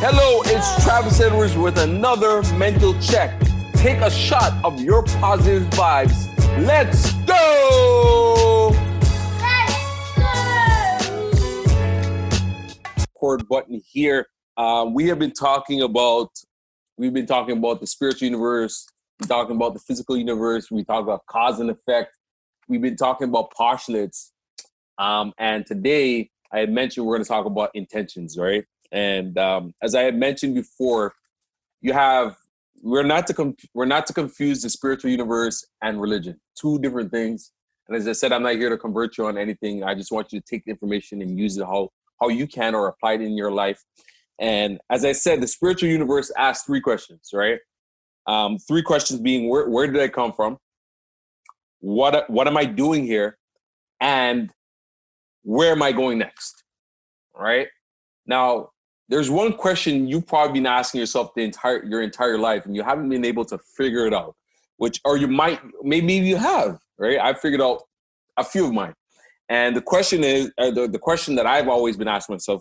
Hello, it's Travis Edwards with another mental check. Take a shot of your positive vibes. Let's go! Record button here. We've been talking about the spiritual universe. We're talking about the physical universe. We talk about cause and effect. We've been talking about postulates. And today I had mentioned we're going to talk about intentions, right? And as I had mentioned before, we're not to confuse the spiritual universe and religion, two different things. And as I said, I'm not here to convert you on anything. I just want you to take the information and use it how you can or apply it in your life. And as I said, the spiritual universe asks three questions, right? Three questions being, where did I come from? What am I doing here? And where am I going next? Right? Now, there's one question you've probably been asking yourself your entire life, and you haven't been able to figure it out. Maybe you have, right? I figured out a few of mine, and the question is the question that I've always been asking myself: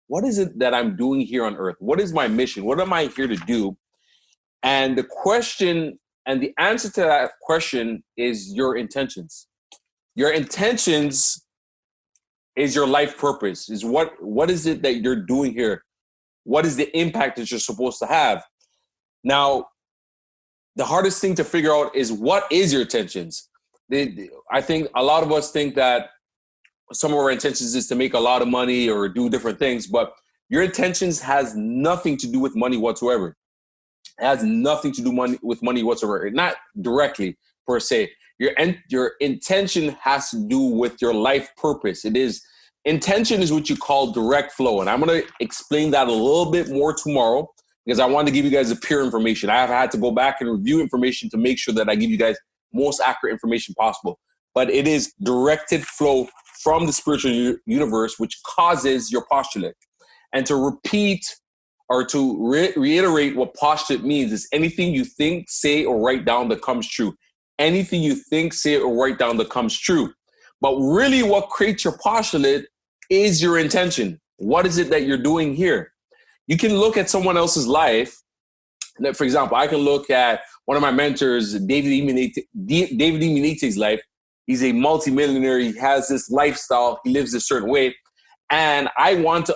what is it that I'm doing here on Earth? What is my mission? What am I here to do? And the question and the answer to that question is your intentions. Your intentions is your life purpose. Is what is it that you're doing here? What is the impact that you're supposed to have? Now, the hardest thing to figure out is what is your intentions? I think a lot of us think that some of our intentions is to make a lot of money or do different things, but your intentions has nothing to do with money whatsoever. It has nothing to do with money whatsoever. Not directly per se. Your intention has to do with your life purpose. Intention is what you call direct flow. And I'm going to explain that a little bit more tomorrow because I want to give you guys the pure information. I have had to go back and review information to make sure that I give you guys most accurate information possible. But it is directed flow from the spiritual universe, which causes your postulate. And to repeat or to reiterate what postulate means is anything you think, say, or write down that comes true. Anything you think, say, or write down that comes true. But really what creates your postulate is your intention. What is it that you're doing here? You can look at someone else's life. For example, I can look at one of my mentors, David E. Munite's life. He's a multimillionaire. He has this lifestyle. He lives a certain way. And I want to,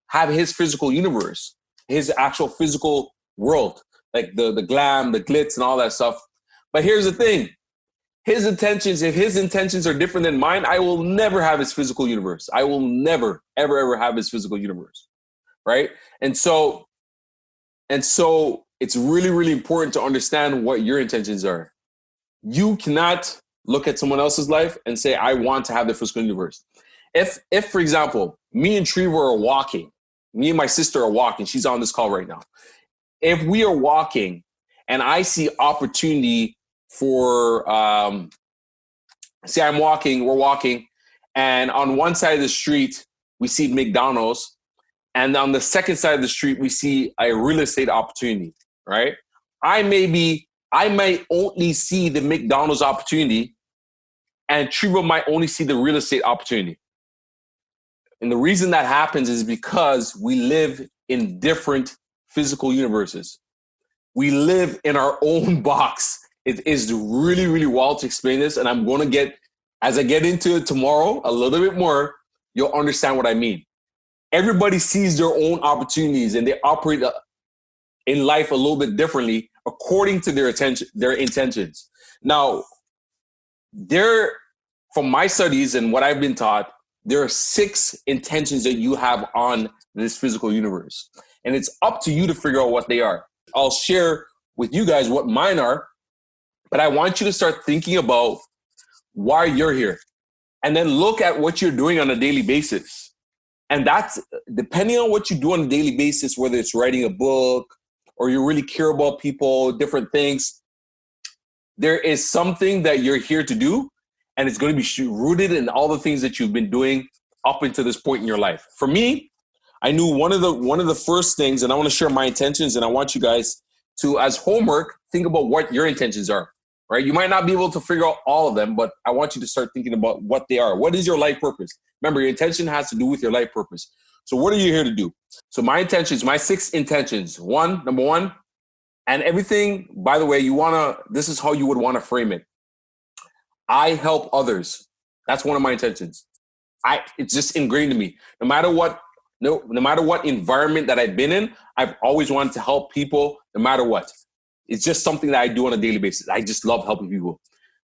have his physical universe, his actual physical world, like the glam, the glitz, and all that stuff. But here's the thing. If his intentions are different than mine, I will never have his physical universe. I will never, ever, ever have his physical universe, right? And so it's really, really important to understand what your intentions are. You cannot look at someone else's life and say, I want to have the physical universe. If for example, me and Trevor are walking, me and my sister are walking, she's on this call right now. If we are walking and I see opportunity for, we're walking, and on one side of the street, we see McDonald's, and on the second side of the street, we see a real estate opportunity, right? I might only see the McDonald's opportunity, and Trevor might only see the real estate opportunity. And the reason that happens is because we live in different physical universes. We live in our own box. It is really, really wild to explain this. And I'm going to as I get into it tomorrow a little bit more, you'll understand what I mean. Everybody sees their own opportunities and they operate in life a little bit differently according to their intentions. Now, from my studies and what I've been taught, there are 6 intentions that you have on this physical universe. And it's up to you to figure out what they are. I'll share with you guys what mine are, but I want you to start thinking about why you're here. And then look at what you're doing on a daily basis. And that's depending on what you do on a daily basis, whether it's writing a book or you really care about people, different things, there is something that you're here to do. And it's going to be rooted in all the things that you've been doing up until this point in your life. For me, I knew one of the first things, and I want to share my intentions, and I want you guys to, as homework, think about what your intentions are. right? You might not be able to figure out all of them, but I want you to start thinking about what they are. What is your life purpose? Remember, your intention has to do with your life purpose. So what are you here to do? So my intentions, my 6 intentions. Number one, and everything, by the way, this is how you would want to frame it. I help others. That's one of my intentions. It's just ingrained in me. No matter what environment that I've been in, I've always wanted to help people no matter what. It's just something that I do on a daily basis. I just love helping people.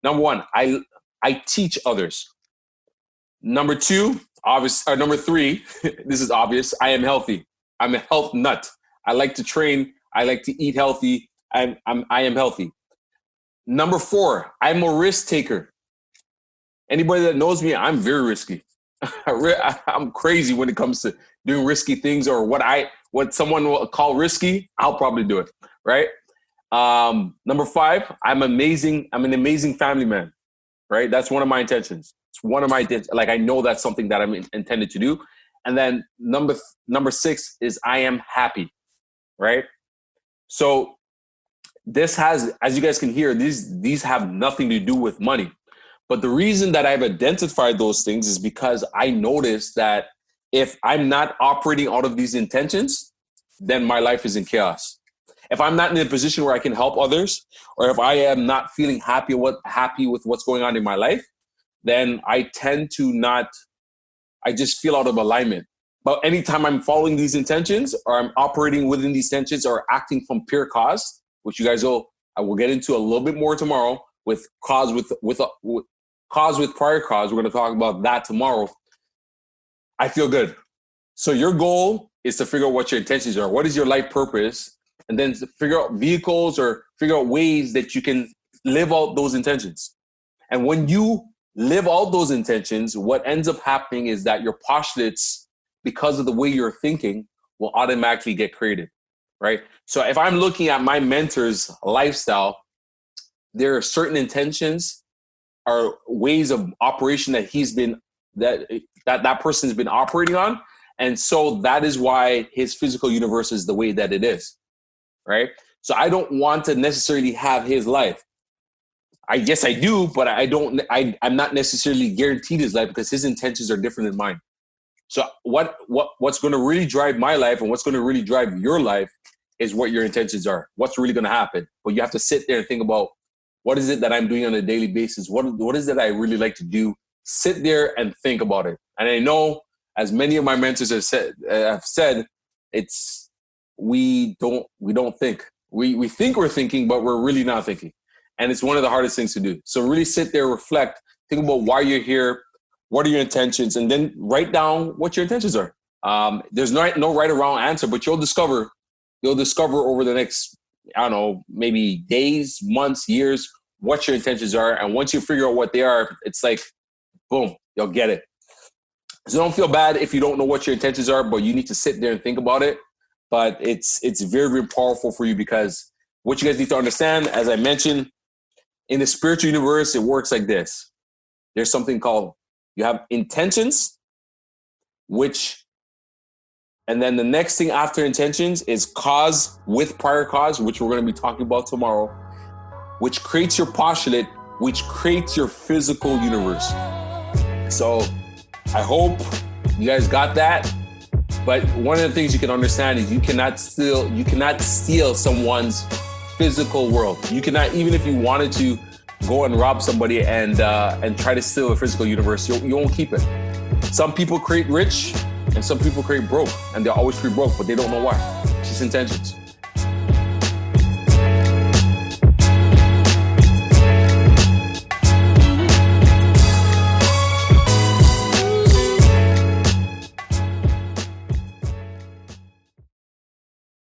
Number one, I teach others. Number 2, number 3, this is obvious. I am healthy. I'm a health nut. I like to train. I like to eat healthy. I am healthy. Number 4, I'm a risk taker. Anybody that knows me, I'm very risky. I'm crazy when it comes to doing risky things, or what someone will call risky. I'll probably do it, right? Number 5, I'm an amazing family man, right? That's one of my intentions. It's one of my intentions. Like, I know that's something that I'm intended to do. And then number 6 is I am happy, right? So this has, as you guys can hear, these have nothing to do with money. But the reason that I've identified those things is because I noticed that if I'm not operating out of these intentions, then my life is in chaos. If I'm not in a position where I can help others, or if I am not feeling happy with what's going on in my life, then I tend to I just feel out of alignment. But anytime I'm following these intentions, or I'm operating within these intentions, or acting from pure cause, which I will get into a little bit more tomorrow with cause with prior cause. We're going to talk about that tomorrow. I feel good. So your goal is to figure out what your intentions are. What is your life purpose? And then to figure out vehicles or figure out ways that you can live out those intentions. And when you live out those intentions, what ends up happening is that your postulates, because of the way you're thinking, will automatically get created, right? So if I'm looking at my mentor's lifestyle, there are certain intentions or ways of operation that person's been operating on. And so that is why his physical universe is the way that it is, right? So I don't want to necessarily have his life. I guess I do, but I'm not necessarily guaranteed his life, because his intentions are different than mine. So what's going to really drive my life, and what's going to really drive your life, is what your intentions are. What's really going to happen. But you have to sit there and think about, what is it that I'm doing on a daily basis? What is it I really like to do? Sit there and think about it. And I know, as many of my mentors have said, it's we don't think. We think we're thinking, but we're really not thinking. And it's one of the hardest things to do. So really sit there, reflect, think about why you're here, what are your intentions, and then write down what your intentions are. There's no right or wrong answer, but you'll discover over the next, I don't know, maybe days, months, years, what your intentions are. And once you figure out what they are, it's like, boom, you'll get it. So don't feel bad if you don't know what your intentions are, but you need to sit there and think about it. But it's very, very powerful for you, because what you guys need to understand, as I mentioned, in the spiritual universe, it works like this. There's something called, you have intentions, and then the next thing after intentions is cause with prior cause, which we're going to be talking about tomorrow, which creates your postulate, which creates your physical universe. So I hope you guys got that. But one of the things you can understand is you cannot steal someone's physical world. You cannot, even if you wanted to go and rob somebody and try to steal a physical universe, you won't keep it. Some people create rich and some people create broke, and they always create broke, but they don't know why. It's just intentions.